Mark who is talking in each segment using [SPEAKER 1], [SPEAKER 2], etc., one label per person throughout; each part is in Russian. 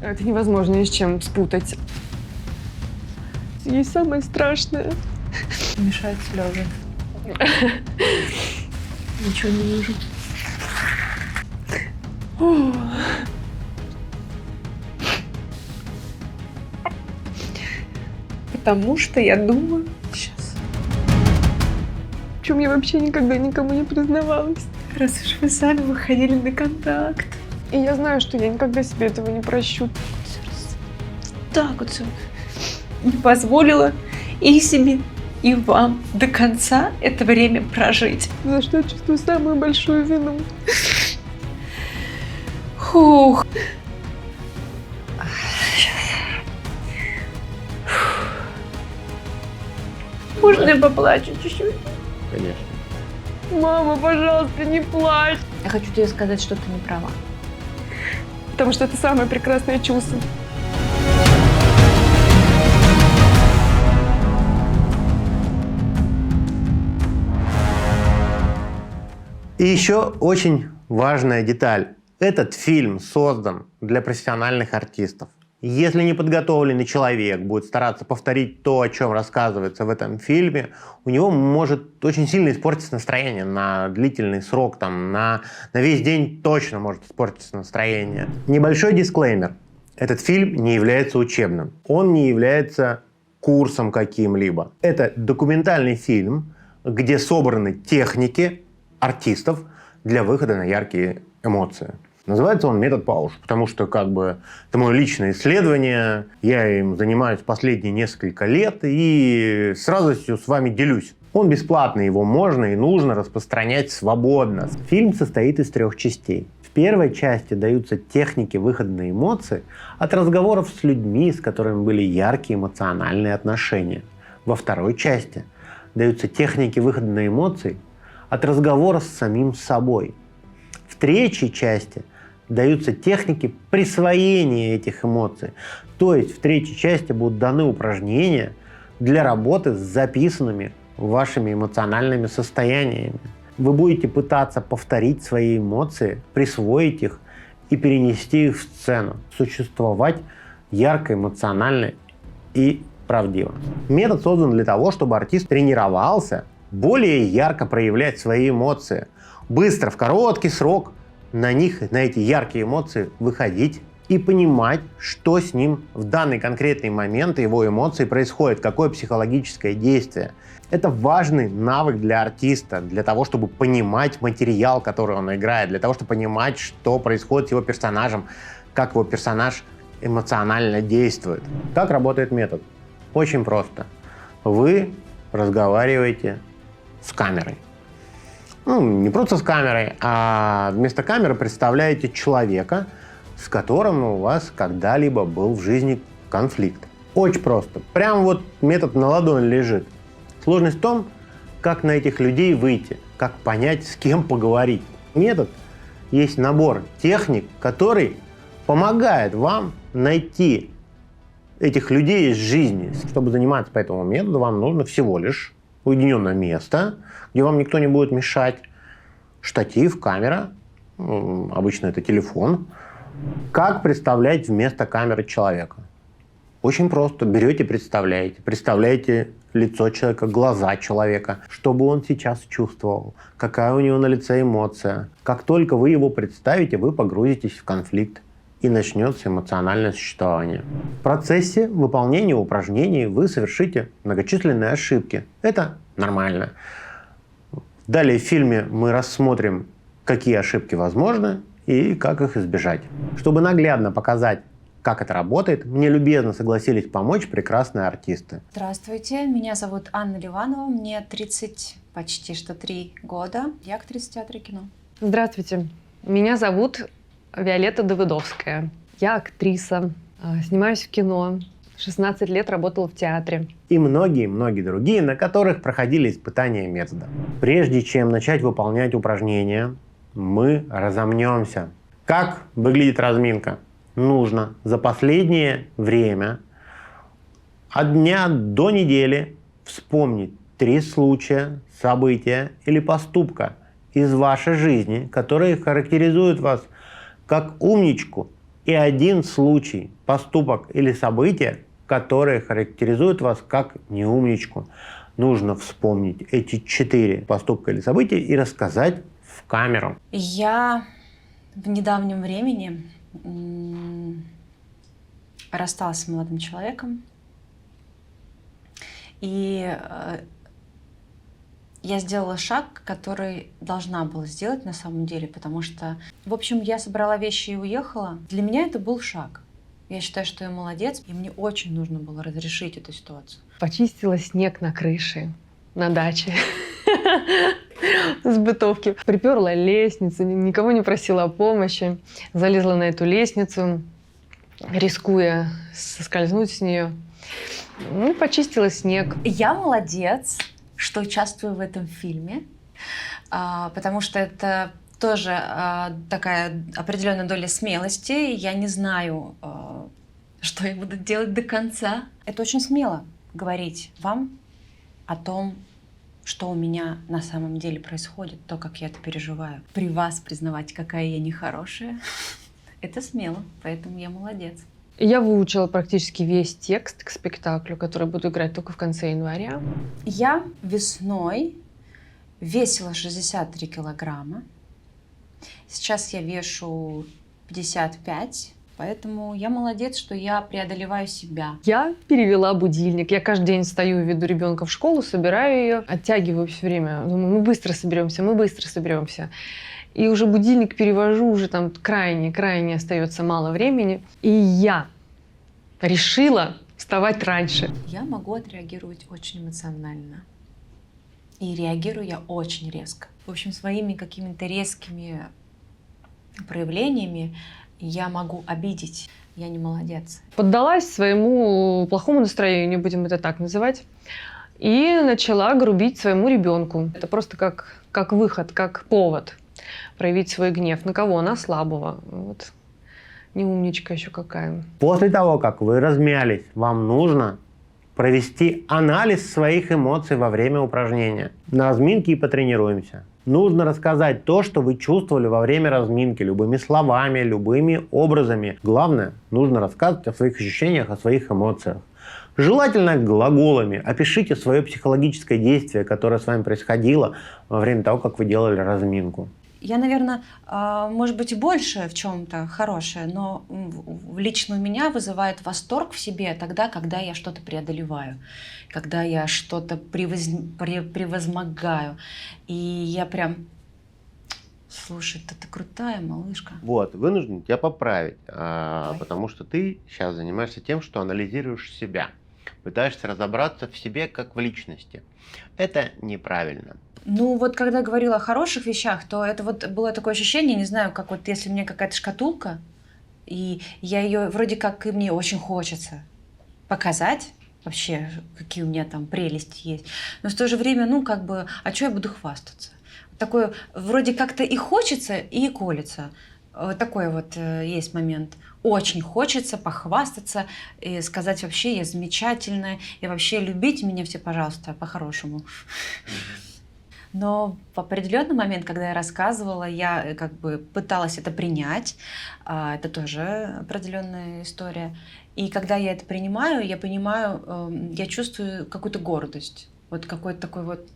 [SPEAKER 1] Это невозможно ни с чем спутать. Есть самое страшное.
[SPEAKER 2] Мешают слезы.
[SPEAKER 1] Ничего не вижу.
[SPEAKER 2] Потому что я думаю... Сейчас.
[SPEAKER 1] В чем я вообще никогда никому не признавалась.
[SPEAKER 2] Раз уж вы сами выходили на контакт.
[SPEAKER 1] И я знаю, что я никогда себе этого не прощу.
[SPEAKER 2] Так вот все. Не позволила и себе, и вам до конца это время прожить.
[SPEAKER 1] За что я чувствую самую большую вину.
[SPEAKER 2] Фух. Можно я поплачу чуть-чуть?
[SPEAKER 3] Конечно.
[SPEAKER 1] Мама, пожалуйста, не плачь.
[SPEAKER 2] Я хочу тебе сказать, что ты не права.
[SPEAKER 1] Потому что это самое прекрасное чувство.
[SPEAKER 3] И еще очень важная деталь. Этот фильм создан для профессиональных артистов. Если неподготовленный человек будет стараться повторить то, о чем рассказывается в этом фильме, у него может очень сильно испортиться настроение на длительный срок, на весь день точно может испортиться настроение. Небольшой дисклеймер. Этот фильм не является учебным. Он не является курсом каким-либо. Это документальный фильм, где собраны техники артистов для выхода на яркие эмоции. Называется он «Метод Пауш», потому что это мое личное исследование, я им занимаюсь последние несколько лет и с радостью с вами делюсь. Он бесплатный, его можно и нужно распространять свободно. Фильм состоит из 3 частей. В первой части даются техники выхода на эмоции от разговоров с людьми, с которыми были яркие эмоциональные отношения. Во второй части даются техники выхода на эмоции от разговора с самим собой. В третьей части даются техники присвоения этих эмоций. То есть в третьей части будут даны упражнения для работы с записанными вашими эмоциональными состояниями. Вы будете пытаться повторить свои эмоции, присвоить их и перенести их в сцену. Существовать ярко, эмоционально и правдиво. Метод создан для того, чтобы артист тренировался более ярко проявлять свои эмоции. Быстро, в короткий срок на эти яркие эмоции выходить и понимать, что с ним в данный конкретный момент его эмоции происходит, какое психологическое действие. Это важный навык для артиста, для того, чтобы понимать материал, который он играет, для того, чтобы понимать, что происходит с его персонажем, как его персонаж эмоционально действует. Как работает метод? Очень просто. Вы разговариваете с камерой. Не просто с камерой, а вместо камеры представляете человека, с которым у вас когда-либо был в жизни конфликт. Очень просто. Прям метод на ладони лежит. Сложность в том, как на этих людей выйти, как понять, с кем поговорить. Метод есть набор техник, который помогает вам найти этих людей из жизни. Чтобы заниматься по этому методу, вам нужно всего лишь уединенное место, где вам никто не будет мешать, штатив, камера, обычно это телефон. Как представлять вместо камеры человека? Очень просто. Берете, представляете. Представляете лицо человека, глаза человека, что бы он сейчас чувствовал, какая у него на лице эмоция. Как только вы его представите, вы погрузитесь в конфликт и начнется эмоциональное существование. В процессе выполнения упражнений вы совершите многочисленные ошибки. Это нормально. Далее в фильме мы рассмотрим, какие ошибки возможны и как их избежать. Чтобы наглядно показать, как это работает, мне любезно согласились помочь прекрасные артисты.
[SPEAKER 4] Здравствуйте, меня зовут Анна Ливанова, мне почти 3 года. Я актриса театра и кино.
[SPEAKER 1] Здравствуйте, меня зовут Виолетта Давыдовская. Я актриса, снимаюсь в кино. 16 лет работала в театре.
[SPEAKER 3] И многие-многие другие, на которых проходили испытания метода. Прежде чем начать выполнять упражнения, мы разомнемся. Как выглядит разминка? Нужно за последнее время от дня до недели вспомнить 3 случая, события или поступка из вашей жизни, которые характеризуют вас как умничку и один случай, поступок или событие, которые характеризуют вас как неумничку. Нужно вспомнить эти 4 поступка или события и рассказать в камеру.
[SPEAKER 4] Я в недавнем времени рассталась с молодым человеком. И я сделала шаг, который должна была сделать на самом деле, потому что, в общем, я собрала вещи и уехала. Для меня это был шаг. Я считаю, что я молодец, и мне очень нужно было разрешить эту ситуацию.
[SPEAKER 1] Почистила снег на крыше, на даче, с бытовки. Приперла лестницу, никого не просила о помощи. Залезла на эту лестницу, рискуя соскользнуть с нее. Ну, почистила снег.
[SPEAKER 4] Я молодец, что участвую в этом фильме, потому что это тоже такая определенная доля смелости. Я не знаю, что я буду делать до конца. Это очень смело говорить вам о том, что у меня на самом деле происходит, то, как я это переживаю. При вас признавать, какая я нехорошая, это смело, поэтому я молодец.
[SPEAKER 1] Я выучила практически весь текст к спектаклю, который буду играть только в конце января.
[SPEAKER 4] Я весной весила 63 килограмма. Сейчас я вешу 55, поэтому я молодец, что я преодолеваю себя.
[SPEAKER 1] Я перевела будильник. Я каждый день встаю, веду ребенка в школу, собираю ее, оттягиваю все время. Думаю, мы быстро соберемся, мы быстро соберемся. И уже будильник перевожу, уже там крайне остается мало времени. И я решила вставать раньше.
[SPEAKER 4] Я могу отреагировать очень эмоционально. И реагирую я очень резко. В общем, своими какими-то резкими проявлениями я могу обидеть. Я не молодец.
[SPEAKER 1] Поддалась своему плохому настроению, будем это так называть, и начала грубить своему ребенку. Это просто как выход, как повод проявить свой гнев. На кого? На слабого. Вот. Неумничка еще какая.
[SPEAKER 3] После того, как вы размялись, вам нужно провести анализ своих эмоций во время упражнения. На разминке и потренируемся. Нужно рассказать то, что вы чувствовали во время разминки, любыми словами, любыми образами. Главное, нужно рассказывать о своих ощущениях, о своих эмоциях. Желательно глаголами. Опишите свое психологическое действие, которое с вами происходило во время того, как вы делали разминку.
[SPEAKER 4] Я, наверное, может быть, и больше в чем-то хорошее, но лично у меня вызывает восторг в себе тогда, когда я что-то преодолеваю, когда я что-то превозмогаю. И я прям... Слушай, ты крутая малышка.
[SPEAKER 3] Вот, вынужден тебя поправить, потому что ты сейчас занимаешься тем, что анализируешь себя. Пытаешься разобраться в себе как в личности. Это неправильно.
[SPEAKER 4] Ну вот когда говорила о хороших вещах, то это вот было такое ощущение, не знаю, как вот если у меня какая-то шкатулка, и я ее вроде как и мне очень хочется показать вообще, какие у меня там прелести есть, но в то же время, ну как бы, а что я буду хвастаться? Такое вроде как-то и хочется, и колется. Вот такой вот есть момент. Очень хочется похвастаться и сказать вообще, я замечательная, и вообще любите меня все, пожалуйста, по-хорошему. Но в определенный момент, когда я рассказывала, я как бы пыталась это принять. Это тоже определенная история. И когда я это принимаю, я понимаю, я чувствую какую-то гордость. Вот какой-то такой вот...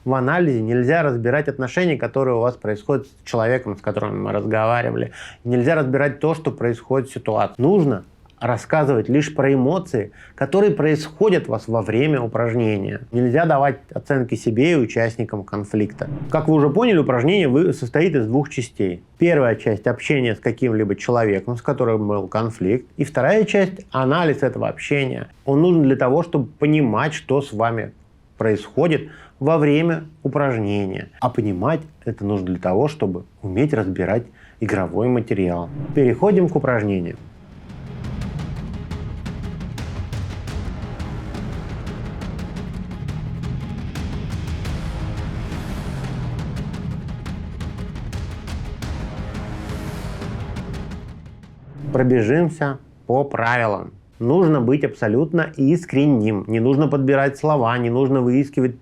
[SPEAKER 3] В анализе нельзя разбирать отношения, которые у вас происходят с человеком, с которым мы разговаривали. Нельзя разбирать то, что происходит в ситуации. Нужно рассказывать лишь про эмоции, которые происходят у вас во время упражнения. Нельзя давать оценки себе и участникам конфликта. Как вы уже поняли, упражнение состоит из 2 частей. Первая часть – общение с каким-либо человеком, с которым был конфликт. И вторая часть – анализ этого общения. Он нужен для того, чтобы понимать, что с вами происходит во время упражнения. А понимать это нужно для того, чтобы уметь разбирать игровой материал. Переходим к упражнению. Пробежимся по правилам. Нужно быть абсолютно искренним. Не нужно подбирать слова, не нужно выискивать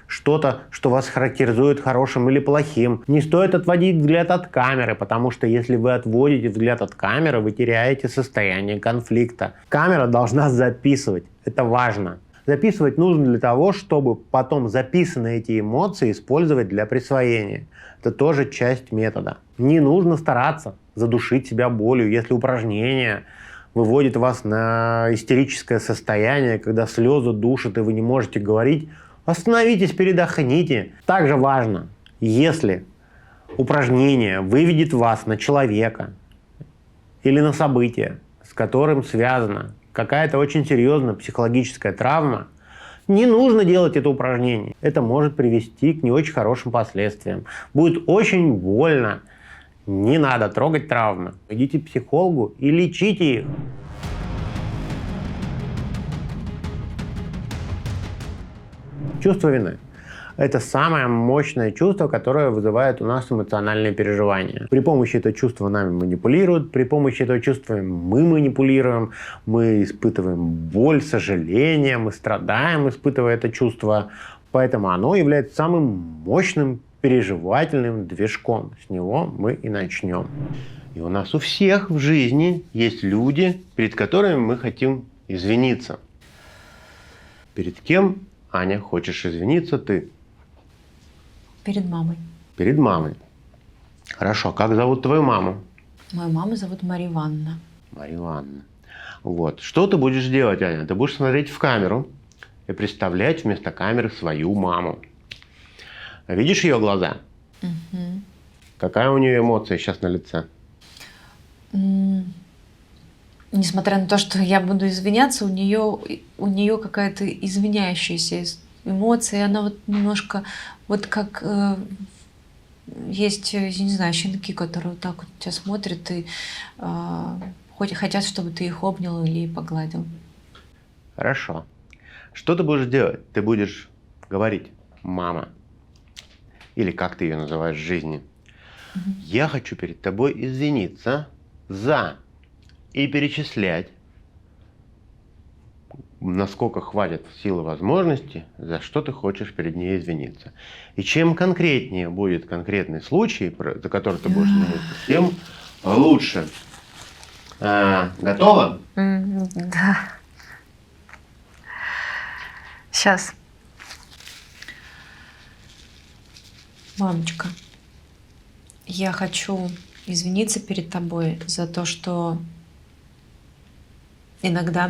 [SPEAKER 3] что-то, что вас характеризует хорошим или плохим. Не стоит отводить взгляд от камеры, потому что если вы отводите взгляд от камеры, вы теряете состояние конфликта. Камера должна записывать. Это важно. Записывать нужно для того, чтобы потом записанные эти эмоции использовать для присвоения. Это тоже часть метода. Не нужно стараться задушить себя болью, если упражнение выводит вас на истерическое состояние, когда слезы душат и вы не можете говорить. Остановитесь, передохните. Также важно, если упражнение выведет вас на человека или на событие, с которым связана какая-то очень серьезная психологическая травма, не нужно делать это упражнение. Это может привести к не очень хорошим последствиям. Будет очень больно. Не надо трогать травмы. Идите к психологу и лечите их. Чувство вины. Это самое мощное чувство, которое вызывает у нас эмоциональные переживания. При помощи этого чувства нами манипулируют, при помощи этого чувства мы манипулируем, мы испытываем боль, сожаление, мы страдаем, испытывая это чувство. Поэтому оно является самым мощным переживательным движком. С него мы и начнем. И у нас у всех в жизни есть люди, перед которыми мы хотим извиниться. Перед кем, Аня, хочешь извиниться ты?
[SPEAKER 4] Перед мамой.
[SPEAKER 3] Перед мамой. Хорошо. Как зовут твою маму?
[SPEAKER 4] Мою маму зовут Мария Ивановна.
[SPEAKER 3] Мария Ивановна. Вот. Что ты будешь делать, Аня? Ты будешь смотреть в камеру и представлять вместо камеры свою маму. Видишь ее глаза?
[SPEAKER 4] Угу.
[SPEAKER 3] Какая у нее эмоция сейчас на лице?
[SPEAKER 4] Несмотря на то, что я буду извиняться, у нее какая-то извиняющаяся эмоция, и она вот немножко вот как есть, я не знаю, щенки, которые вот так вот тебя смотрят и хотят, чтобы ты их обнял или погладил.
[SPEAKER 3] Хорошо. Что ты будешь делать? Ты будешь говорить: мама, или как ты ее называешь в жизни, я хочу перед тобой извиниться за, и перечислять, насколько хватит силы возможности, за что ты хочешь перед ней извиниться. И чем конкретнее будет конкретный случай, за который ты будешь извиниться, тем лучше. Готова?
[SPEAKER 4] Да. Сейчас. Мамочка, я хочу извиниться перед тобой за то, что иногда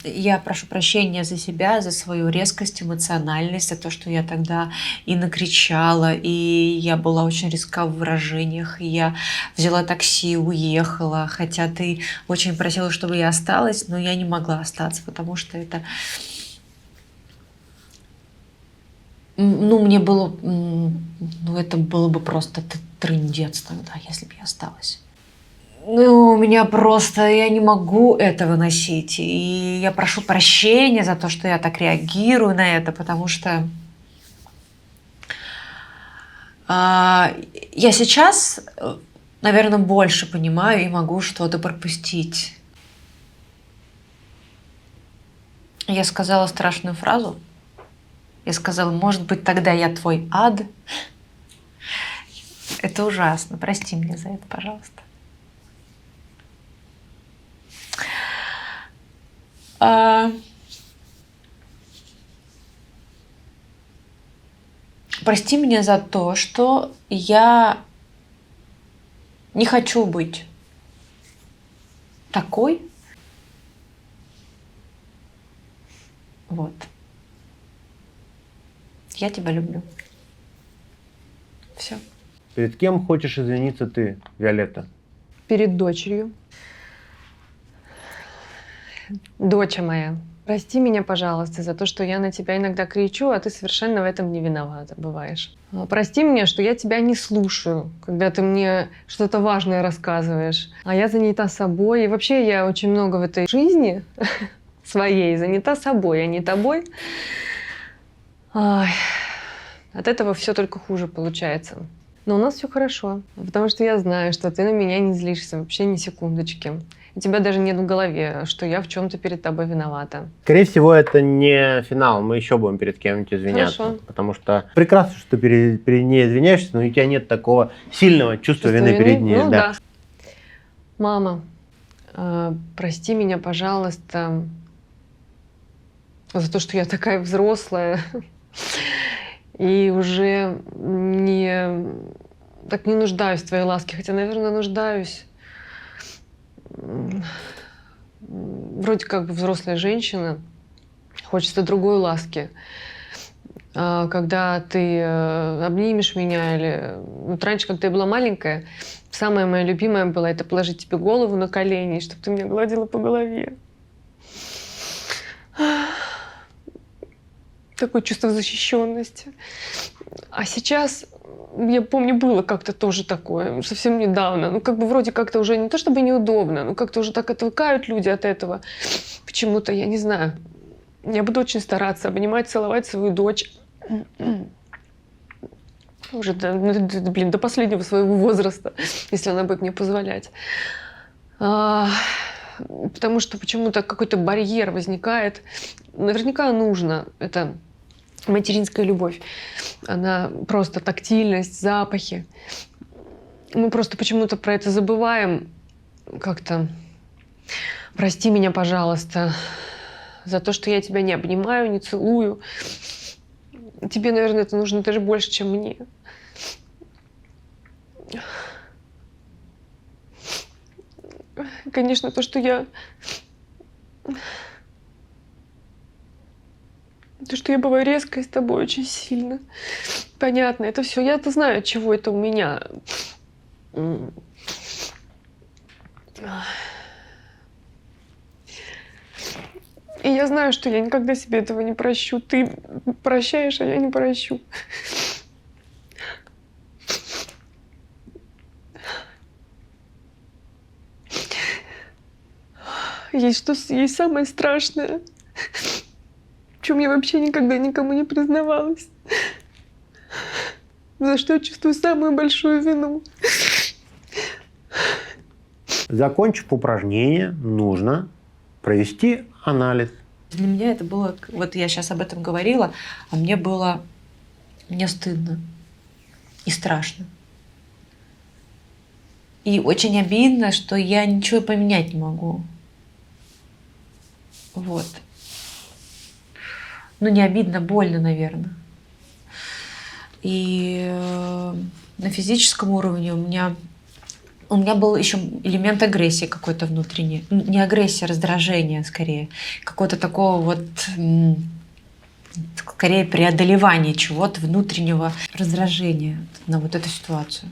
[SPEAKER 4] я прошу прощения за себя, за свою резкость, эмоциональность, за то, что я тогда и накричала, и я была очень резка в выражениях, и я взяла такси, уехала, хотя ты очень просила, чтобы я осталась, но я не могла остаться, потому что это... мне было... это было бы просто трындец тогда, если бы я осталась. У меня просто... Я не могу это выносить. И я прошу прощения за то, что я так реагирую на это, потому что... я сейчас, наверное, больше понимаю и могу что-то пропустить. Я сказала страшную фразу. Я сказала: может быть, тогда я твой ад. Это ужасно. Прости меня за это, пожалуйста. Прости меня за то, что я не хочу быть такой. Вот. Я тебя люблю. Все.
[SPEAKER 3] Перед кем хочешь извиниться ты, Виолетта?
[SPEAKER 1] Перед дочерью. Доча моя, прости меня, пожалуйста, за то, что я на тебя иногда кричу, а ты совершенно в этом не виновата бываешь. Прости меня, что я тебя не слушаю, когда ты мне что-то важное рассказываешь, а я занята собой. И вообще я очень много в этой жизни своей занята собой, а не тобой. Ай, от этого все только хуже получается. Но у нас все хорошо, потому что я знаю, что ты на меня не злишься вообще ни секундочки. у тебя даже нет в голове, что я в чем-то перед тобой виновата.
[SPEAKER 3] Скорее всего, это не финал. Мы еще будем перед кем-нибудь извиняться.
[SPEAKER 1] Хорошо.
[SPEAKER 3] Потому что прекрасно, что ты перед ней извиняешься, но у тебя нет такого сильного чувства вины перед ней.
[SPEAKER 1] Ну,
[SPEAKER 3] да.
[SPEAKER 1] да. Мама, прости меня, пожалуйста, за то, что я такая взрослая и уже так не нуждаюсь в твоей ласке, хотя, наверное, нуждаюсь. Вроде как бы взрослая женщина, хочется другой ласки. Когда ты обнимешь меня или... Вот раньше, когда я была маленькая, самое мое любимое было это положить тебе голову на колени, чтобы ты меня гладила по голове. Такое чувство защищенности. А сейчас, я помню, было как-то тоже такое, совсем недавно. Ну, как бы вроде как-то уже не то чтобы неудобно, но как-то уже так отвыкают люди от этого. Почему-то, я не знаю. Я буду очень стараться обнимать, целовать свою дочь. Уже до последнего своего возраста, если она будет мне позволять. Потому что почему-то какой-то барьер возникает. Наверняка нужно. Это материнская любовь. Она просто тактильность, запахи. Мы просто почему-то про это забываем. Как-то прости меня, пожалуйста, за то, что я тебя не обнимаю, не целую. Тебе, наверное, это нужно даже больше, чем мне. Конечно, то, что я бываю резкой с тобой очень сильно. Понятно, это все. Я-то знаю, от чего это у меня. И я знаю, что я никогда себе этого не прощу. Ты прощаешь, а я не прощу. Есть самое страшное, в чем я вообще никогда никому не признавалась. За что я чувствую самую большую вину.
[SPEAKER 3] Закончив упражнение, нужно провести анализ.
[SPEAKER 4] Для меня это было, вот я сейчас об этом говорила, а мне стыдно и страшно. И очень обидно, что я ничего поменять не могу. Вот. Ну, не обидно, больно, наверное. И на физическом уровне у меня был еще элемент агрессии какой-то внутренний. Не агрессия, а раздражение скорее. Какого-то такого вот, скорее, преодолевания чего-то внутреннего раздражения на вот эту ситуацию.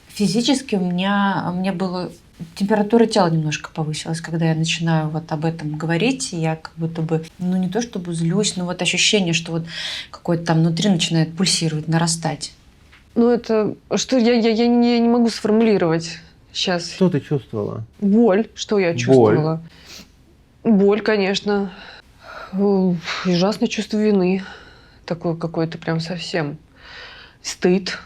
[SPEAKER 4] Физически у меня было... Температура тела немножко повысилась, когда я начинаю вот об этом говорить. И я как будто бы, ну не то чтобы злюсь, но вот ощущение, что вот какое-то там внутри начинает пульсировать, нарастать.
[SPEAKER 1] Ну это... Что я не могу сформулировать сейчас.
[SPEAKER 3] Что ты чувствовала?
[SPEAKER 1] Боль. Что я чувствовала? Боль, конечно. Ужасное чувство вины. Такое какое-то прям совсем. Стыд.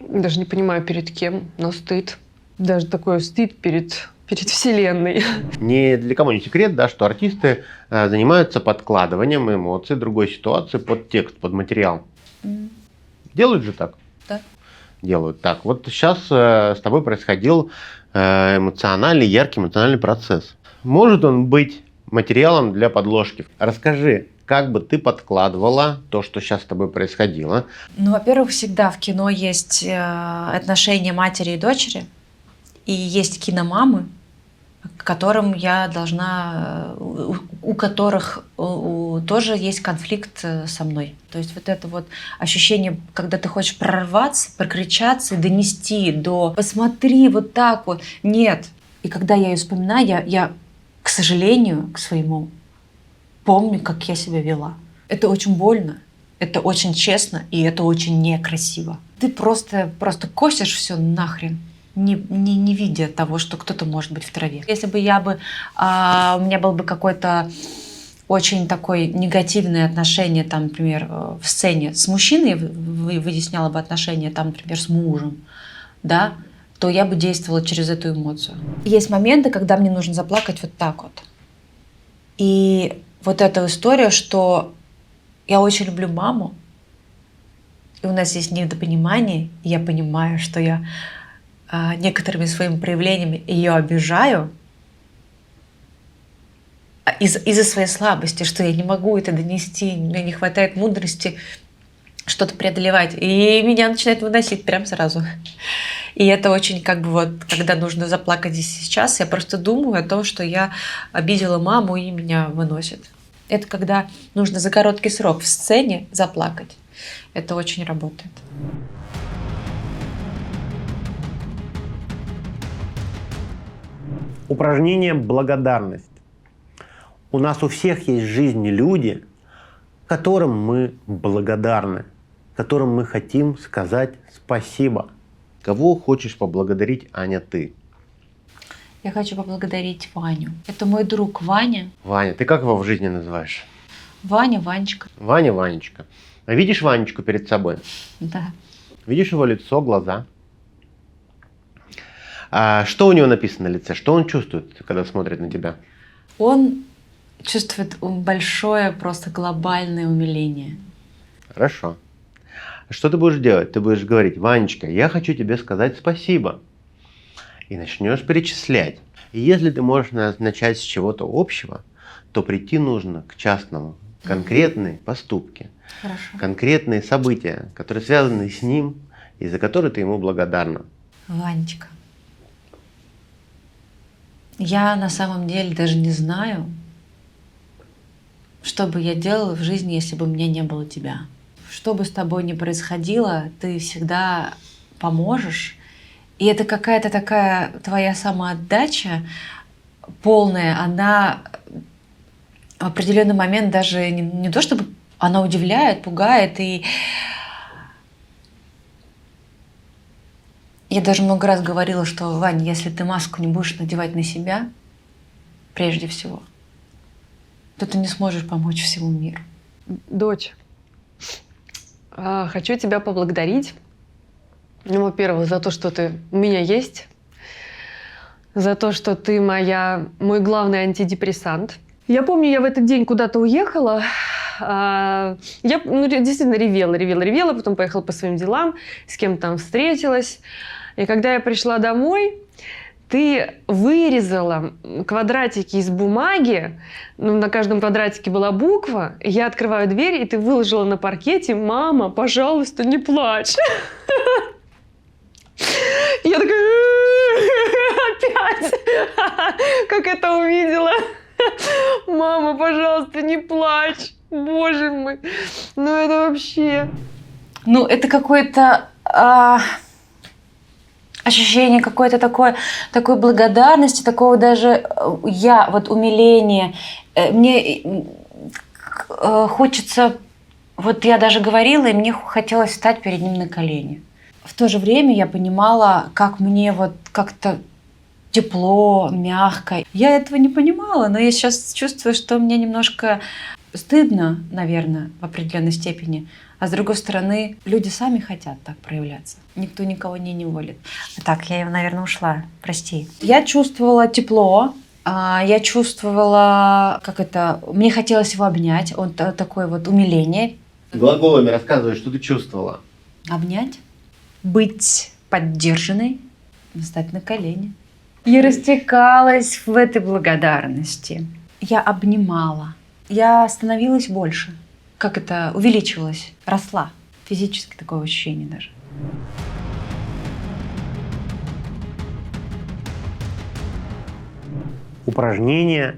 [SPEAKER 1] Даже не понимаю, перед кем, но стыд. Даже такой стыд перед Вселенной.
[SPEAKER 3] Ни для кого не секрет, да, что артисты занимаются подкладыванием эмоций другой ситуации под текст, под материал. Делают же так?
[SPEAKER 4] Да.
[SPEAKER 3] Делают так. Вот сейчас с тобой происходил яркий эмоциональный процесс. Может он быть материалом для подложки? Расскажи, как бы ты подкладывала то, что сейчас с тобой происходило?
[SPEAKER 4] Ну, во-первых, всегда в кино есть отношения матери и дочери, и есть киномамы, к которым я должна, у которых тоже есть конфликт со мной. То есть вот это вот ощущение, когда ты хочешь прорваться, прокричаться, донести до «посмотри, вот так вот». Нет. И когда я ее вспоминаю, я, к сожалению, к своему, помню, как я себя вела. Это очень больно, это очень честно, и это очень некрасиво. Ты просто косишь все нахрен, не видя того, что кто-то может быть в траве. Если бы у меня было бы какое-то очень такое негативное отношение, там, например, в сцене с мужчиной, выясняла бы отношения, там, например, с мужем, да, то я бы действовала через эту эмоцию. Есть моменты, когда мне нужно заплакать вот так вот. И вот эта история, что я очень люблю маму, и у нас есть недопонимание, и я понимаю, что я некоторыми своими проявлениями ее обижаю из-за своей слабости, что я не могу это донести, мне не хватает мудрости что-то преодолевать. И меня начинает выносить прям сразу. И это очень как бы вот, когда нужно заплакать здесь и сейчас, я просто думаю о том, что я обидела маму и меня выносит. Это когда нужно за короткий срок в сцене заплакать. Это очень работает.
[SPEAKER 3] Упражнение «Благодарность». У нас у всех есть в жизни люди, которым мы благодарны, которым мы хотим сказать спасибо. Кого хочешь поблагодарить, Аня, ты?
[SPEAKER 4] Я хочу поблагодарить Ваню. Это мой друг Ваня.
[SPEAKER 3] Ваня, ты как его в жизни называешь?
[SPEAKER 4] Ваня, Ванечка.
[SPEAKER 3] Ваня, Ванечка. А видишь Ванечку перед собой?
[SPEAKER 4] Да.
[SPEAKER 3] Видишь его лицо, глаза? А что у него написано на лице? Что он чувствует, когда смотрит на тебя?
[SPEAKER 4] Он чувствует большое, просто глобальное умиление.
[SPEAKER 3] Хорошо. Что ты будешь делать? Ты будешь говорить: Ванечка, я хочу тебе сказать спасибо. И начнешь перечислять. И если ты можешь начать с чего-то общего, то прийти нужно к частному. Конкретные поступки,
[SPEAKER 4] Хорошо.
[SPEAKER 3] конкретные события, которые связаны с ним и за которые ты ему благодарна.
[SPEAKER 4] Ванечка, я на самом деле даже не знаю, что бы я делала в жизни, если бы у меня не было тебя. Что бы с тобой ни происходило, ты всегда поможешь. И это какая-то такая твоя самоотдача полная, она в определенный момент даже не то чтобы она удивляет, пугает. И я даже много раз говорила, что, Вань, если ты маску не будешь надевать на себя, прежде всего, то ты не сможешь помочь всему миру.
[SPEAKER 1] Дочь, хочу тебя поблагодарить. Ну, во-первых, за то, что ты у меня есть, за то, что ты мой главный антидепрессант. Я помню, я в этот день куда-то уехала. Я действительно ревела, потом поехала по своим делам, с кем-то там встретилась. И когда я пришла домой, ты вырезала квадратики из бумаги, на каждом квадратике была буква, я открываю дверь, и ты выложила на паркете: «Мама, пожалуйста, не плачь». Я такая: опять, как это увидела. Мама, пожалуйста, не плачь. Боже мой. Ну это вообще...
[SPEAKER 4] Ну, это какое-то ощущение какой-то такой благодарности, такого даже умиления. Мне хочется... Вот я даже говорила, и мне хотелось встать перед ним на колени. В то же время я понимала, как мне вот как-то тепло, мягко. Я этого не понимала, но я сейчас чувствую, что мне немножко стыдно, наверное, в определенной степени. А с другой стороны, люди сами хотят так проявляться. Никто никого не неволит. Так, я, наверное, ушла. Прости. Я чувствовала тепло. Я чувствовала, мне хотелось его обнять. Он такое вот умиление.
[SPEAKER 3] Глаголами рассказывай, что ты чувствовала.
[SPEAKER 4] Обнять. Быть поддержанной. Встать на колени. Я растекалась в этой благодарности. Я обнимала. Я становилась больше. Увеличивалась, росла. Физически такое ощущение даже.
[SPEAKER 3] Упражнение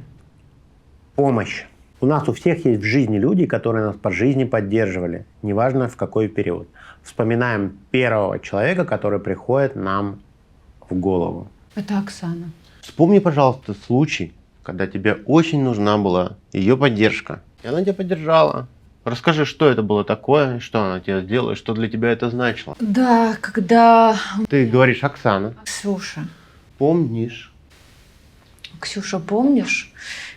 [SPEAKER 3] «Помощь». У нас у всех есть в жизни люди, которые нас по жизни поддерживали, неважно в какой период. Вспоминаем первого человека, который приходит нам в голову.
[SPEAKER 4] Это Оксана.
[SPEAKER 3] Вспомни, пожалуйста, случай, когда тебе очень нужна была ее поддержка. И она тебя поддержала. Расскажи, что это было такое, что она тебе сделала, и что для тебя это значило.
[SPEAKER 4] Да, когда...
[SPEAKER 3] Ты говоришь: Оксана.
[SPEAKER 4] Ксюша.
[SPEAKER 3] Помнишь?
[SPEAKER 4] Ксюша, помнишь,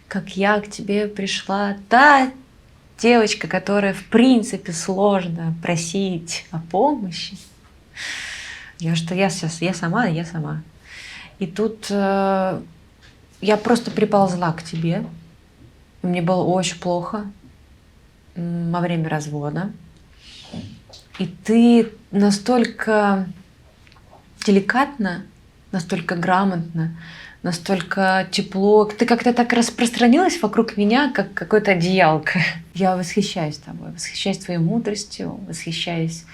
[SPEAKER 4] как я к тебе пришла? Та девочка, которая в принципе сложно просить о помощи. Я сама. И тут я просто приползла к тебе. Мне было очень плохо во время развода. И ты настолько деликатно, настолько грамотно, настолько тепло. Ты как-то так распространилась вокруг меня, как какое-то одеялко. Я восхищаюсь тобой, восхищаюсь твоей мудростью, восхищаюсь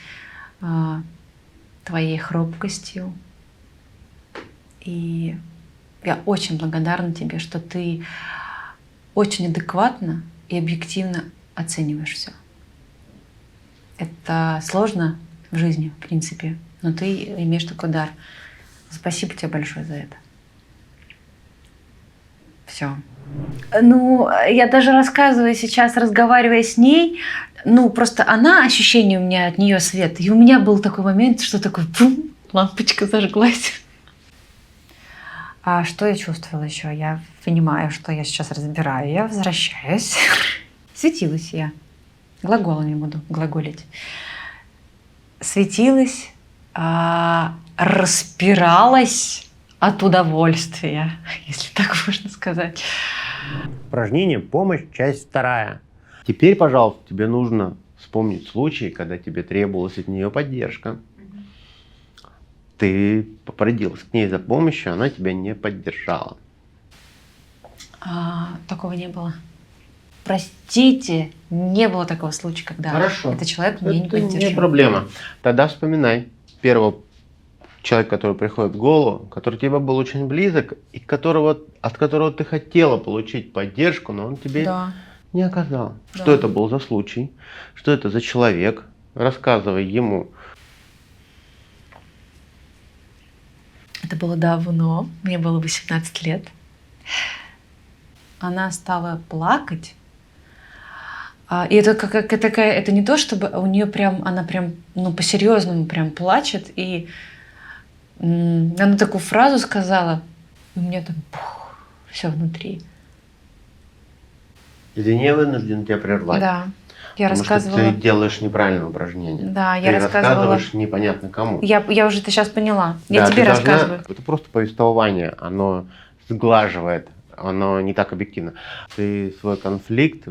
[SPEAKER 4] твоей хрупкостью. И я очень благодарна тебе, что ты очень адекватно и объективно оцениваешь все. Это сложно в жизни, в принципе, но ты имеешь такой дар. Спасибо тебе большое за это. Все. Ну, я даже рассказываю сейчас, разговаривая с ней, ну, просто она, ощущение у меня от нее свет. И у меня был такой момент, что такой, бум, лампочка зажглась. А что я чувствовала еще? Я понимаю, что я сейчас разбираю. Я возвращаюсь. Светилась я. Глагола не буду глаголить. Светилась, распиралась от удовольствия, если так можно сказать.
[SPEAKER 3] Упражнение «Помощь», часть 2. Теперь, пожалуйста, тебе нужно вспомнить случай, когда тебе требовалась от нее поддержка. Ты обратилась к ней за помощью, она тебя не поддержала.
[SPEAKER 4] Такого не было. Простите, не было такого случая, когда этот человек меня не поддержал.
[SPEAKER 3] Не проблема. Тогда вспоминай первого человека, который приходит в голову, который тебе был очень близок, и от которого ты хотела получить поддержку, но он тебе не оказал. Да. Что это был за случай? Что это за человек? Рассказывай ему.
[SPEAKER 4] Это было давно, мне было 18 лет. Она стала плакать. И это какая-то такая, это не то, чтобы у нее она по-серьезному прям плачет. И она такую фразу сказала, и у меня там все внутри.
[SPEAKER 3] Извини, я вынужден тебя прервать.
[SPEAKER 4] Да. Я рассказывала.
[SPEAKER 3] Что ты делаешь неправильное упражнение.
[SPEAKER 4] Да, я рассказывала.
[SPEAKER 3] Рассказываешь непонятно кому.
[SPEAKER 4] Я уже это сейчас поняла.
[SPEAKER 3] Да,
[SPEAKER 4] я тебе рассказываю.
[SPEAKER 3] Это просто повествование, оно сглаживает, оно не так объективно. Ты свой конфликт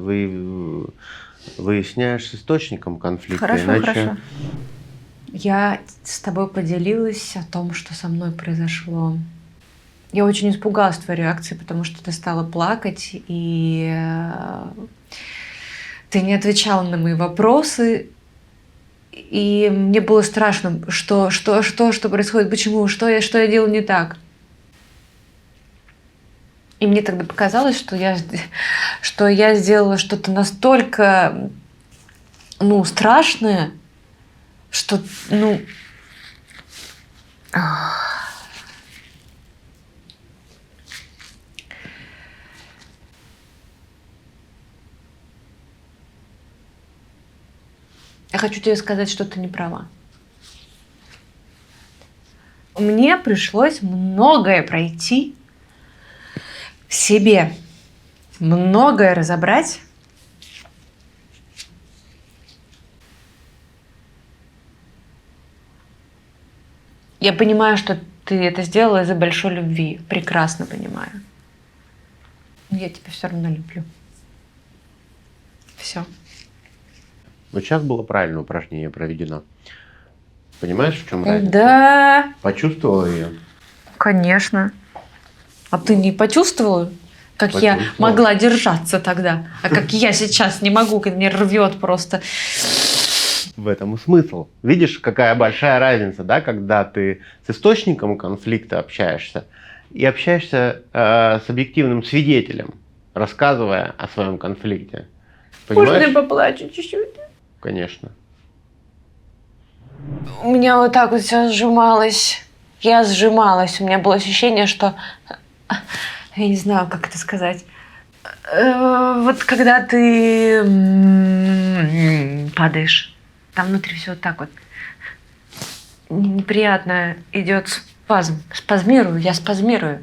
[SPEAKER 3] выясняешь с источником конфликта.
[SPEAKER 4] Хорошо. Я с тобой поделилась о том, что со мной произошло. Я очень испугалась твоей реакции, потому что ты стала плакать, и ты не отвечала на мои вопросы, и мне было страшно, что происходит, почему, что я делаю не так. И мне тогда показалось, что я сделала что-то настолько, страшное, что, Я хочу тебе сказать, что ты не права. Мне пришлось многое пройти в себе, многое разобрать. Я понимаю, что ты это сделала из-за большой любви. Прекрасно понимаю. Но я тебя все равно люблю. Все.
[SPEAKER 3] Вот сейчас было правильное упражнение проведено. Понимаешь, в чем разница?
[SPEAKER 4] Да.
[SPEAKER 3] Почувствовала ее?
[SPEAKER 4] Конечно. А ты не почувствовала, как я могла держаться тогда? А как я сейчас не могу, когда меня рвет просто.
[SPEAKER 3] В этом и смысл. Видишь, какая большая разница, да, когда ты с источником конфликта общаешься и общаешься с объективным свидетелем, рассказывая о своем конфликте. Понимаешь?
[SPEAKER 4] Можно я поплачу чуть-чуть?
[SPEAKER 3] Конечно.
[SPEAKER 4] У меня вот так вот все сжималось. Я сжималась. У меня было ощущение, что... Я не знаю, как это сказать. Вот когда ты падаешь, там внутри все вот так вот неприятно идет спазм. Я спазмирую.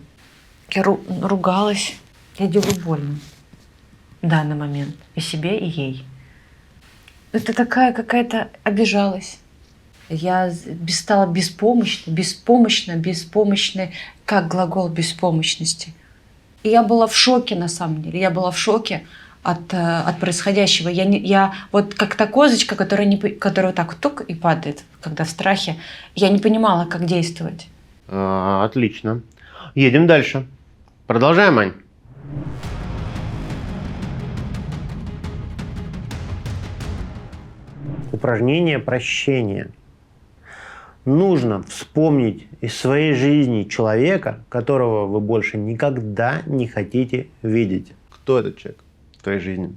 [SPEAKER 4] Я ругалась. Я делаю больно в данный момент. И себе, и ей. Это такая какая-то обижалась. Я стала беспомощной, как глагол беспомощности. И я была в шоке, на самом деле. Я была в шоке от происходящего. Я вот как та козочка, которая вот так вот тук и падает, когда в страхе. Я не понимала, как действовать.
[SPEAKER 3] Отлично. Едем дальше. Продолжаем, Ань. Упражнение прощения. Нужно вспомнить из своей жизни человека, которого вы больше никогда не хотите видеть. Кто этот человек в твоей жизни?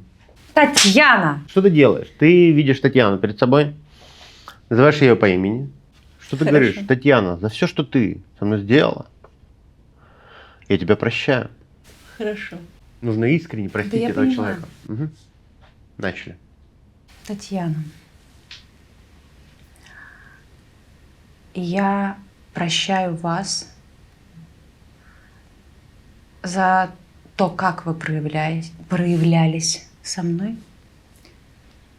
[SPEAKER 4] Татьяна!
[SPEAKER 3] Что ты делаешь? Ты видишь Татьяну перед собой, называешь ее по имени. Что ты говоришь? Татьяна, за все, что ты со мной сделала, я тебя прощаю.
[SPEAKER 2] Хорошо.
[SPEAKER 3] Нужно искренне простить
[SPEAKER 4] я
[SPEAKER 3] этого
[SPEAKER 4] понимаю.
[SPEAKER 3] человека. Угу. Начали.
[SPEAKER 4] Татьяна, я прощаю вас за то, как вы проявлялись со мной,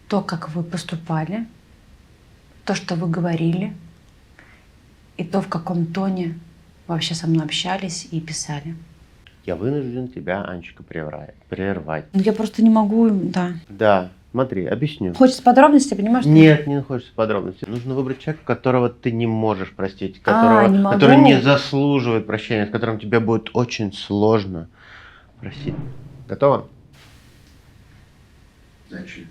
[SPEAKER 4] то, как вы поступали, то, что вы говорили, и то, в каком тоне вообще со мной общались и писали.
[SPEAKER 3] Я вынужден тебя, Анечка, прервать.
[SPEAKER 4] Ну, я просто не могу, да.
[SPEAKER 3] Да, смотри, объясню.
[SPEAKER 4] Хочется подробностей, понимаешь?
[SPEAKER 3] Нет, не хочется подробностей. Нужно выбрать человека, которого ты не можешь простить,
[SPEAKER 4] не могу.
[SPEAKER 3] который не заслуживает прощения, с которым тебе будет очень сложно простить. Готово? Начали.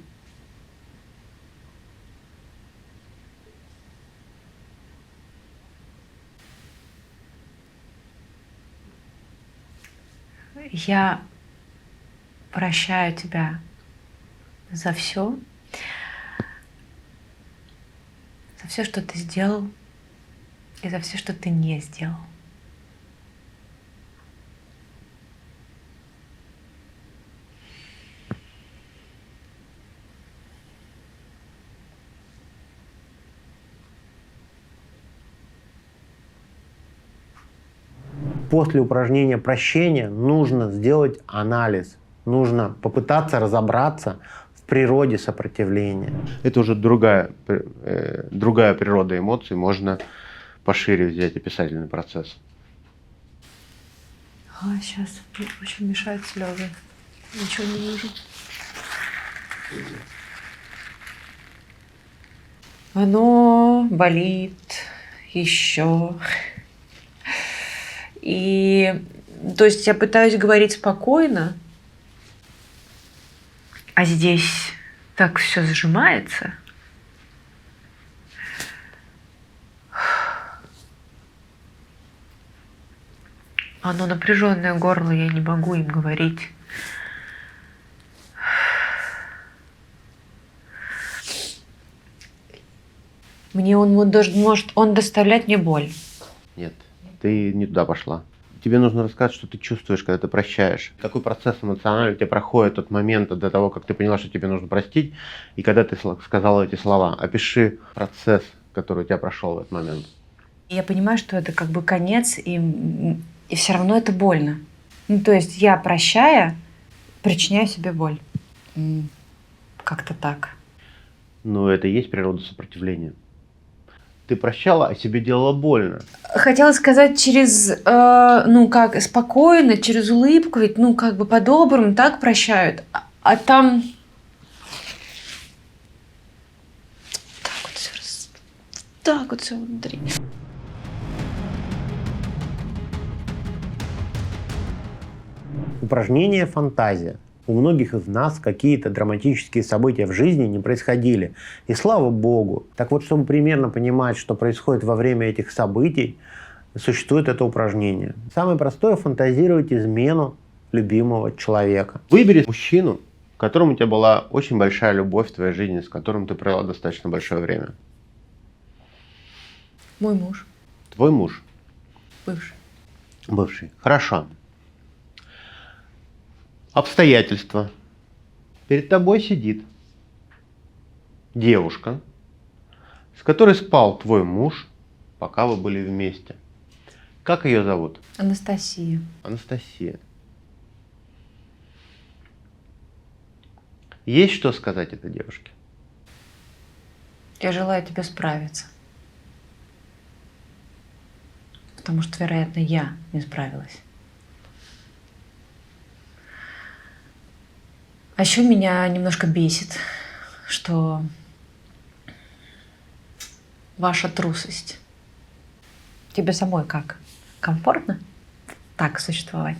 [SPEAKER 4] Я прощаю тебя за все, что ты сделал, и за все, что ты не сделал.
[SPEAKER 3] После упражнения прощения нужно сделать анализ. Нужно попытаться разобраться в природе сопротивления. Это уже другая природа эмоций. Можно пошире взять описательный процесс.
[SPEAKER 1] Сейчас очень мешают слезы. Ничего не вижу. Оно болит еще. И, то есть я пытаюсь говорить спокойно, а здесь так все сжимается. Оно напряженное горло, я не могу им говорить. Мне он может доставлять мне боль.
[SPEAKER 3] Нет, ты не туда пошла. Тебе нужно рассказать, что ты чувствуешь, когда ты прощаешь. Какой процесс эмоциональный у тебя проходит от момента до того, как ты поняла, что тебе нужно простить, и когда ты сказала эти слова. Опиши процесс, который у тебя прошел в этот момент.
[SPEAKER 4] Я понимаю, что это как бы конец, и все равно это больно. Ну, то есть я, прощая, причиняю себе боль. Как-то так.
[SPEAKER 3] Ну, это и есть природа сопротивления. Ты прощала, а себе делала больно.
[SPEAKER 4] Хотела сказать через, как спокойно, через улыбку, ведь, как бы по-доброму так прощают. А там так вот все внутри.
[SPEAKER 3] Упражнение «Фантазия». У многих из нас какие-то драматические события в жизни не происходили. И слава богу. Так вот, чтобы примерно понимать, что происходит во время этих событий, существует это упражнение. Самое простое – фантазировать измену любимого человека. Выбери мужчину, к которому у тебя была очень большая любовь в твоей жизни, с которым ты провела достаточно большое время.
[SPEAKER 1] Мой муж.
[SPEAKER 3] Твой муж.
[SPEAKER 1] Бывший.
[SPEAKER 3] Бывший. Хорошо. Обстоятельства. Перед тобой сидит девушка, с которой спал твой муж, пока вы были вместе. Как ее зовут?
[SPEAKER 4] Анастасия.
[SPEAKER 3] Анастасия. Есть что сказать этой девушке?
[SPEAKER 4] Я желаю тебе справиться. Потому что, вероятно, я не справилась. А еще меня немножко бесит, что ваша трусость. Тебе самой как? Комфортно так существовать?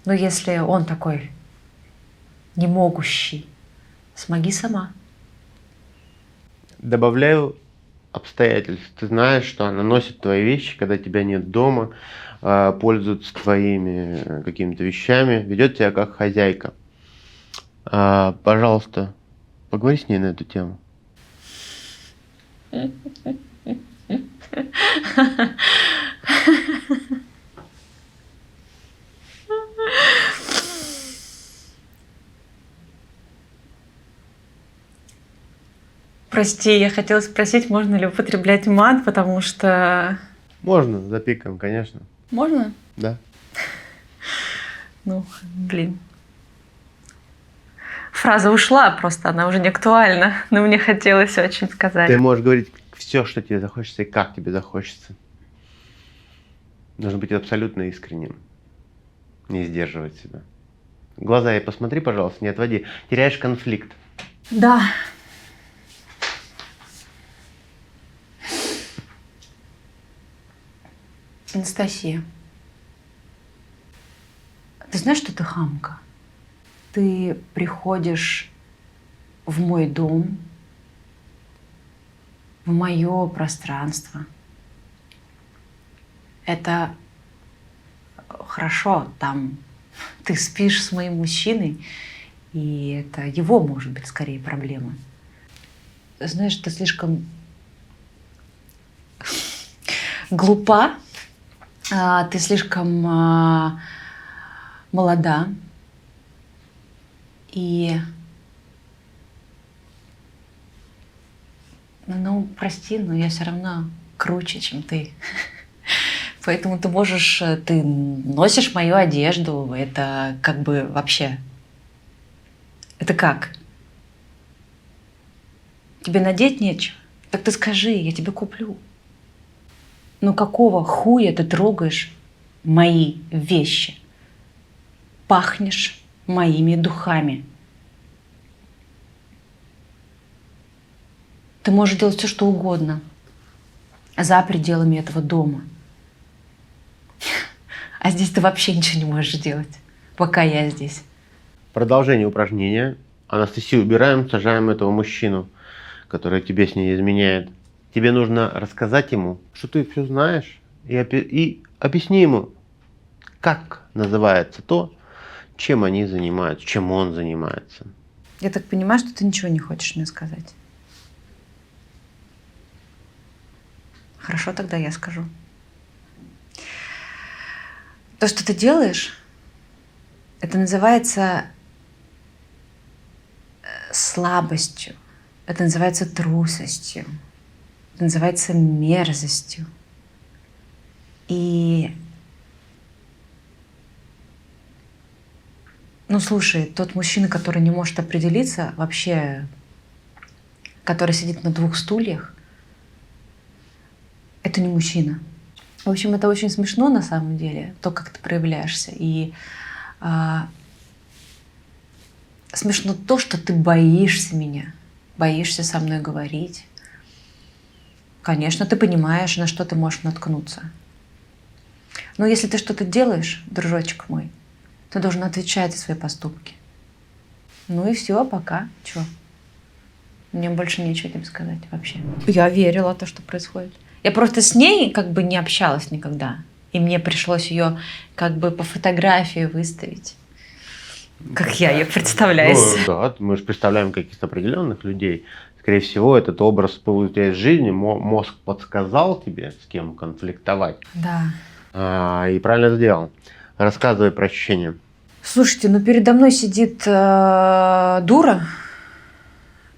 [SPEAKER 4] Но если он такой не могущий, смоги сама.
[SPEAKER 3] Добавляю обстоятельств. Ты знаешь, что она носит твои вещи, когда тебя нет дома, пользуется твоими какими-то вещами, ведет тебя как хозяйка. Пожалуйста, поговори с ней на эту тему.
[SPEAKER 4] Прости, я хотела спросить, можно ли употреблять мат, потому что...
[SPEAKER 3] Можно, запикаем, конечно.
[SPEAKER 4] Можно?
[SPEAKER 3] Да.
[SPEAKER 4] Ну, блин. Фраза ушла просто, она уже не актуальна, но мне хотелось очень сказать.
[SPEAKER 3] Ты можешь говорить все, что тебе захочется и как тебе захочется. Нужно быть абсолютно искренним. Не сдерживать себя. В глаза ей посмотри, пожалуйста, не отводи. Теряешь конфликт.
[SPEAKER 4] Да. Анастасия, ты знаешь, что ты хамка? Ты приходишь в мой дом, в мое пространство. Это хорошо, там ты спишь с моим мужчиной, и это его, может быть, скорее проблема. Знаешь, ты слишком глупа, ты слишком молода, и, ну, прости, но я все равно круче, чем ты. Поэтому ты носишь мою одежду, это как бы вообще, это как? Тебе надеть нечего? Так ты скажи, я тебе куплю. Ну какого хуя ты трогаешь мои вещи? Пахнешь моими духами. Ты можешь делать все, что угодно за пределами этого дома. А здесь ты вообще ничего не можешь делать, пока я здесь.
[SPEAKER 3] Продолжение упражнения. Анастасию убираем, сажаем этого мужчину, который тебе с ней изменяет. Тебе нужно рассказать ему, что ты все знаешь, и объясни ему, как называется то, чем они занимаются, чем он занимается.
[SPEAKER 4] Я так понимаю, что ты ничего не хочешь мне сказать. Хорошо, тогда я скажу. То, что ты делаешь, это называется слабостью, это называется трусостью, это называется мерзостью. И, ну слушай, тот мужчина, который не может определиться вообще, который сидит на двух стульях, это не мужчина. В общем, это очень смешно на самом деле, то, как ты проявляешься. И смешно то, что ты боишься меня, боишься со мной говорить. Конечно, ты понимаешь, на что ты можешь наткнуться. Но если ты что-то делаешь, дружочек мой, ты должен отвечать за свои поступки. Ну и все, пока. Чё? Мне больше нечего тебе сказать вообще. Я верила в то, что происходит. Я просто с ней как бы не общалась никогда. И мне пришлось ее как бы по фотографии выставить. Как я ее представляю.
[SPEAKER 3] Ну, да, мы же представляем каких-то определенных людей. Скорее всего, этот образ был у тебя из жизни, мозг подсказал тебе, с кем конфликтовать.
[SPEAKER 4] Да.
[SPEAKER 3] И правильно сделал. Рассказывай про ощущения.
[SPEAKER 4] Слушайте, ну передо мной сидит дура.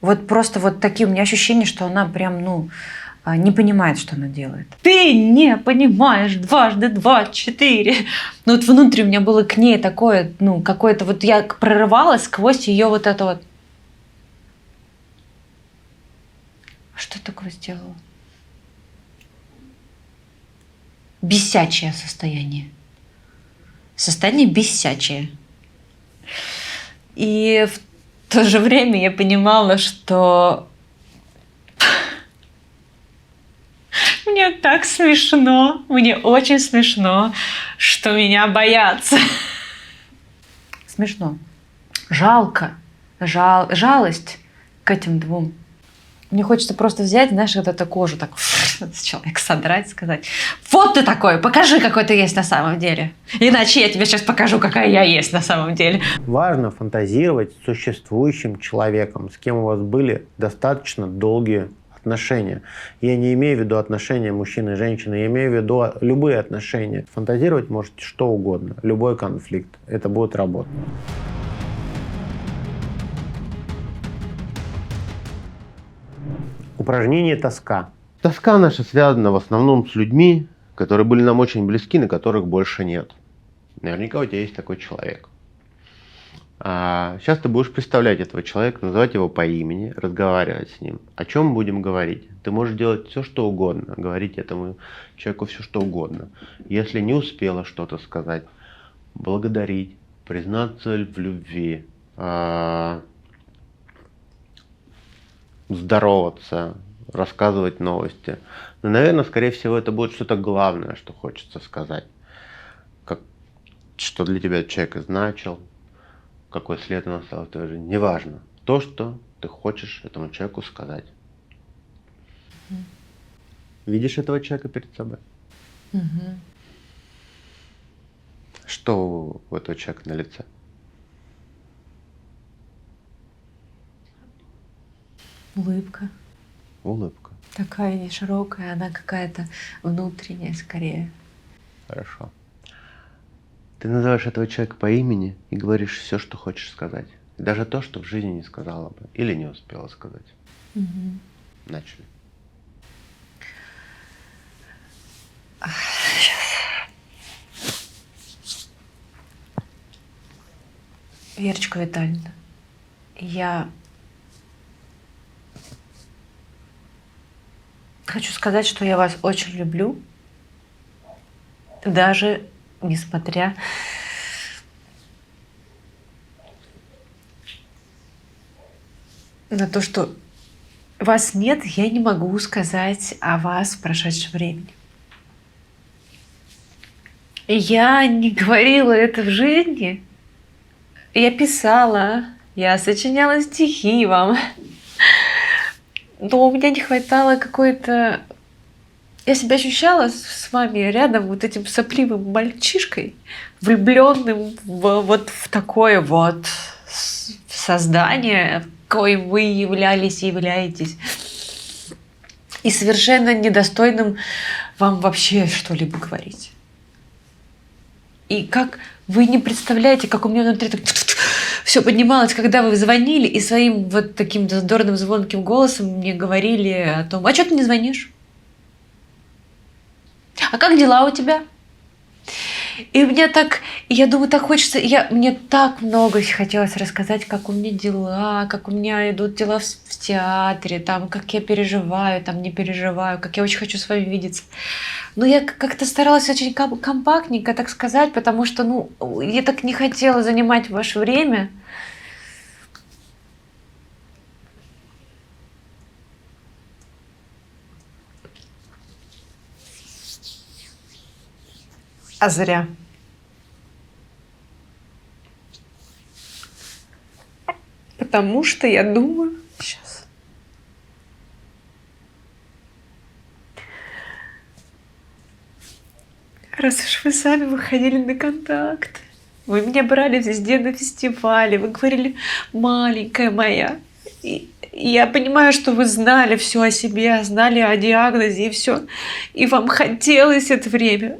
[SPEAKER 4] Вот просто вот такие у меня ощущения, что она прям, ну, не понимает, что она делает. Ты не понимаешь, 2 × 2 = 4. Ну вот внутри у меня было к ней такое, ну, какое-то вот я прорывалась сквозь ее вот это вот. Что такое сделала? бесячее состояние. Состояние бесячее. И в то же время я понимала, что мне так смешно, мне очень смешно, что меня боятся. Смешно. Жалко. Жалость к этим двум. Мне хочется просто взять, знаешь, вот эту кожу так с человека содрать, сказать: вот ты такой, покажи, какой ты есть на самом деле. Иначе я тебе сейчас покажу, какая я есть на самом деле.
[SPEAKER 3] Важно фантазировать с существующим человеком, с кем у вас были достаточно долгие отношения. Я не имею в виду отношения мужчины и женщины, я имею в виду любые отношения. Фантазировать можете что угодно, любой конфликт. Это будет работать. Упражнение «Тоска». Тоска наша связана в основном с людьми, которые были нам очень близки, на которых больше нет. Наверняка у тебя есть такой человек. Сейчас ты будешь представлять этого человека, называть его по имени, разговаривать с ним. О чем будем говорить? Ты можешь делать все, что угодно, говорить этому человеку все, что угодно. Если не успела что-то сказать, благодарить, признаться в любви, здороваться, рассказывать новости. Но, наверное, скорее всего, это будет что-то главное, что хочется сказать. Что для тебя человек значил, какой след он оставил в твоей жизни. Неважно. То, что ты хочешь этому человеку сказать. Видишь этого человека перед собой? Что у этого человека на лице?
[SPEAKER 2] Улыбка.
[SPEAKER 3] Улыбка.
[SPEAKER 2] Такая не широкая, она какая-то внутренняя скорее.
[SPEAKER 3] Хорошо. Ты называешь этого человека по имени и говоришь все, что хочешь сказать. Даже то, что в жизни не сказала бы или не успела сказать. Начали.
[SPEAKER 2] Верочка Витальевна, я хочу сказать, что я вас очень люблю, даже несмотря на то, что вас нет, я не могу сказать о вас в прошедшем времени. Я не говорила это в жизни. Я писала, я сочиняла стихи вам. Но у меня не хватало какой-то... Я себя ощущала с вами рядом вот этим сопливым мальчишкой, влюбленным вот в такое вот создание, коим вы являлись и являетесь. И совершенно недостойным вам вообще что-либо говорить. И как вы не представляете, как у меня внутри так все поднималось, когда вы звонили и своим вот таким задорным звонким голосом мне говорили о том: а что ты не звонишь? А как дела у тебя? И мне так, я думаю, так хочется, мне так много хотелось рассказать, как у меня дела, как у меня идут дела в театре, там, как я переживаю, там, не переживаю, как я очень хочу с вами видеться. Но я как-то старалась очень компактненько так сказать, потому что, я так не хотела занимать ваше время. А зря. Потому что я думаю... Сейчас. Раз уж вы сами выходили на контакт, вы меня брали везде на фестивале, вы говорили: маленькая моя. И я понимаю, что вы знали все о себе, знали о диагнозе и все. И вам хотелось это время.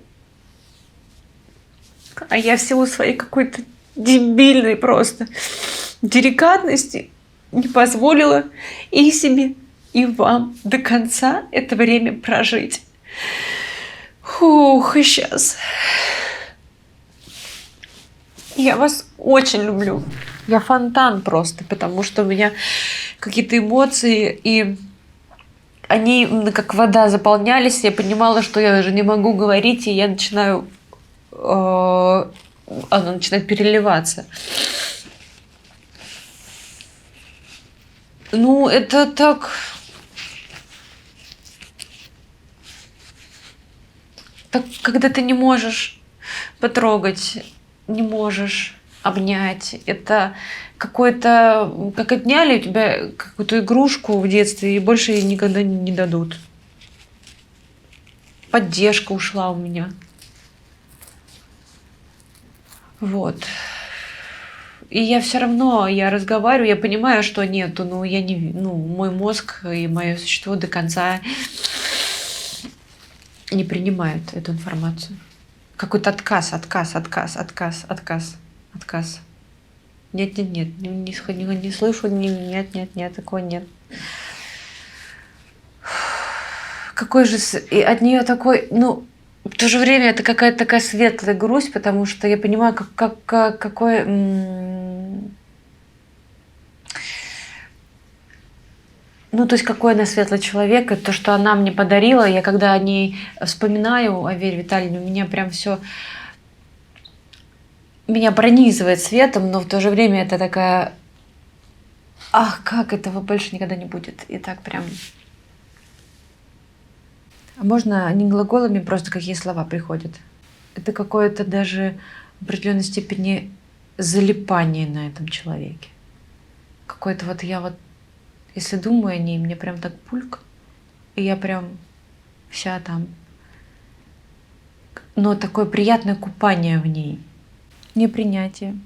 [SPEAKER 2] А я в силу своей какой-то дебильной просто деликатности не позволила и себе, и вам до конца это время прожить. Фух, и сейчас. Я вас очень люблю. Я фонтан просто, потому что у меня какие-то эмоции, и они как вода заполнялись, я понимала, что я уже не могу говорить, и я начинаю... Оно начинает переливаться. Ну, это так... Так, когда ты не можешь потрогать, не можешь обнять, это какой-то... Как отняли у тебя какую-то игрушку в детстве и больше ей никогда не дадут. Поддержка ушла у меня. Вот. И я все равно, я разговариваю, я понимаю, что нету, но я не... Ну, мой мозг и мое существо до конца не принимают эту информацию. Какой-то отказ. Нет, не слышу, нет, такого нет. Какой же... И от нее такой, ну, в то же время это какая-то такая светлая грусть, потому что я понимаю, какой... Ну, то есть, какой она светлый человек, и то, что она мне подарила, я когда о ней вспоминаю, о Вере Витальевне, у меня прям все... Меня пронизывает светом, но в то же время это такая... Ах, как этого больше никогда не будет. И так прям... А можно не глаголами, просто какие слова приходят. Это какое-то даже в определенной степени залипание на этом человеке. Какое-то вот я вот, если думаю о ней, мне прям так пульк, и я прям вся там. Но такое приятное купание в ней. Непринятие.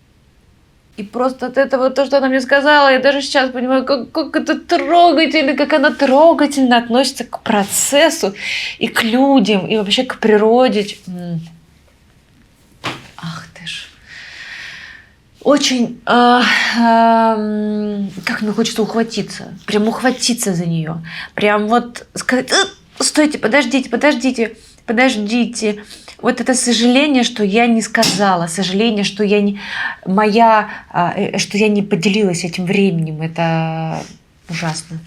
[SPEAKER 2] И просто от этого, то, что она мне сказала, я даже сейчас понимаю, как это трогательно, как она трогательно относится к процессу и к людям, и вообще к природе. Ах ты ж. Очень, как мне хочется ухватиться, прям ухватиться за нее. Прям вот сказать, стойте, подождите. Вот это сожаление, что я не сказала, сожаление, что я не поделилась этим временем, это ужасно.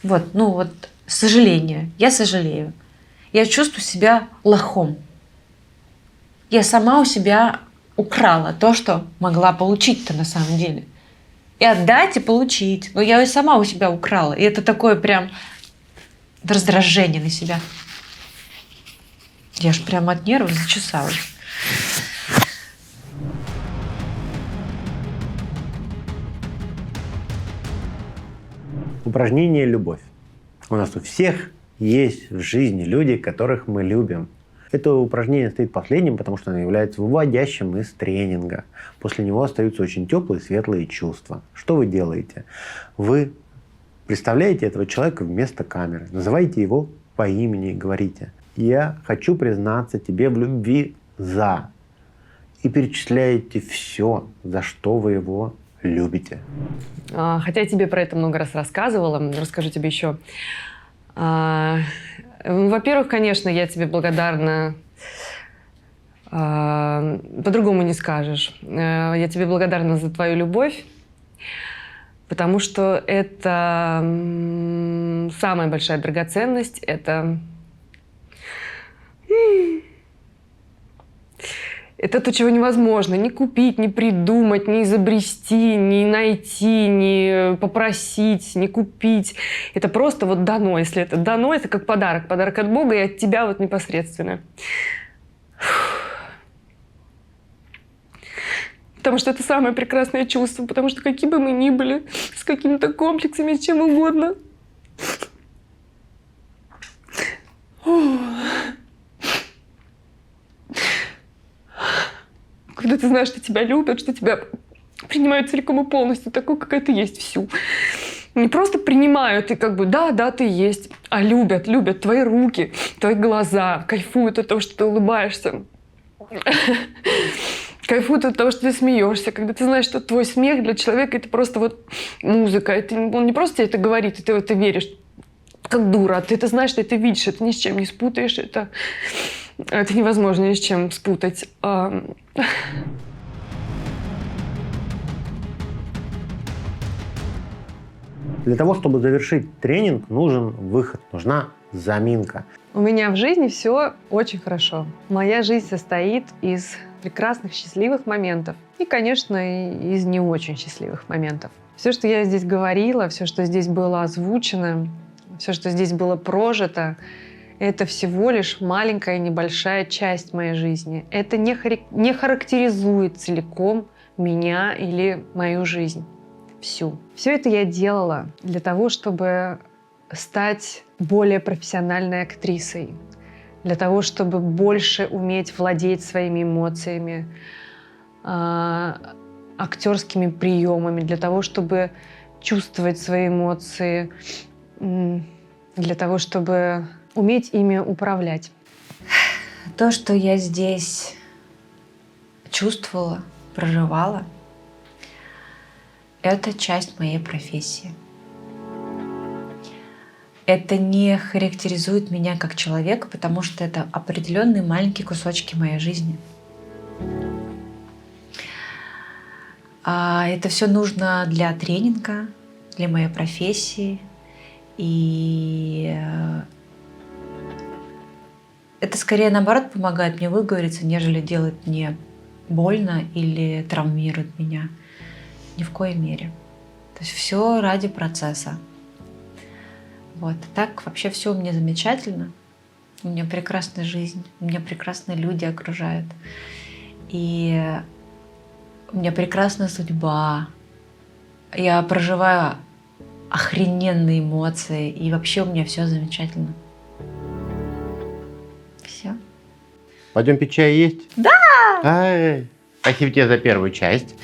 [SPEAKER 2] Вот, ну вот, сожаление, я сожалею. Я чувствую себя лохом. Я сама у себя украла то, что могла получить-то на самом деле. И отдать, и получить. Но я и сама у себя украла. И это такое прям раздражение на себя. Я ж прям от нервов зачесалась.
[SPEAKER 3] Упражнение «Любовь». У нас у всех есть в жизни люди, которых мы любим. Это упражнение стоит последним, потому что оно является выводящим из тренинга. После него остаются очень теплые, светлые чувства. Что вы делаете? Вы представляете этого человека вместо камеры, называете его по имени и говорите: «Я хочу признаться тебе в любви за». И перечисляете все, за что вы его любите.
[SPEAKER 1] Хотя я тебе про это много раз рассказывала, расскажу тебе еще. Во-первых, конечно, я тебе благодарна. По-другому не скажешь. Я тебе благодарна за твою любовь, потому что это самая большая драгоценность. Это то, чего невозможно ни купить, ни придумать, ни изобрести, ни найти, ни попросить, ни купить. Это просто вот дано. Если это дано, это как подарок. Подарок от Бога и от тебя вот непосредственно. Потому что это самое прекрасное чувство. Потому что какие бы мы ни были, с какими-то комплексами, с чем угодно. Когда ты знаешь, что тебя любят, что тебя принимают целиком и полностью, такой, какая ты есть, всю. Не просто принимают и как бы, да, ты есть, а любят твои руки, твои глаза, кайфуют от того, что ты улыбаешься. Кайфуют от того, что ты смеешься, когда ты знаешь, что твой смех для человека — это просто вот музыка. Он не просто тебе это говорит, и ты в это веришь, как дура. Ты это знаешь, ты это видишь, это ни с чем не спутаешь, это невозможно ни с чем спутать.
[SPEAKER 3] Для того, чтобы завершить тренинг, нужен выход, нужна заминка.
[SPEAKER 1] У меня в жизни все очень хорошо. Моя жизнь состоит из прекрасных, счастливых моментов. И, конечно, и из не очень счастливых моментов. Все, что я здесь говорила, все, что здесь было озвучено, все, что здесь было прожито, это всего лишь маленькая небольшая часть моей жизни. Это не характеризует целиком меня или мою жизнь. Всю. Все это я делала для того, чтобы стать более профессиональной актрисой, для того, чтобы больше уметь владеть своими эмоциями, актерскими приемами, для того, чтобы чувствовать свои эмоции, для того, чтобы уметь ими управлять.
[SPEAKER 4] То, что я здесь чувствовала, проживала, это часть моей профессии. Это не характеризует меня как человека, потому что это определенные маленькие кусочки моей жизни. А это все нужно для тренинга, для моей профессии. И это скорее наоборот помогает мне выговориться, нежели делает мне больно или травмирует меня. Ни в коей мере. То есть все ради процесса. Вот. Так вообще все у меня замечательно. У меня прекрасная жизнь, у меня прекрасные люди окружают. И у меня прекрасная судьба. Я проживаю охрененные эмоции. И вообще у меня все замечательно. Все.
[SPEAKER 3] Пойдем пить чай есть?
[SPEAKER 4] Да!
[SPEAKER 3] Ай, спасибо тебе за первую часть.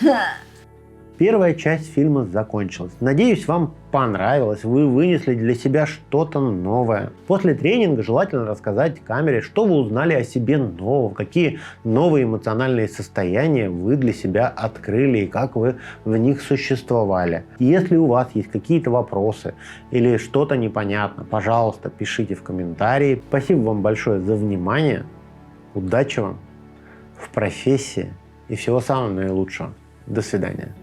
[SPEAKER 3] Первая часть фильма закончилась. Надеюсь, вам понравилось, вы вынесли для себя что-то новое. После тренинга желательно рассказать камере, что вы узнали о себе нового, какие новые эмоциональные состояния вы для себя открыли и как вы в них существовали. Если у вас есть какие-то вопросы или что-то непонятно, пожалуйста, пишите в комментарии. Спасибо вам большое за внимание. Удачи вам в профессии и всего самого наилучшего. До свидания.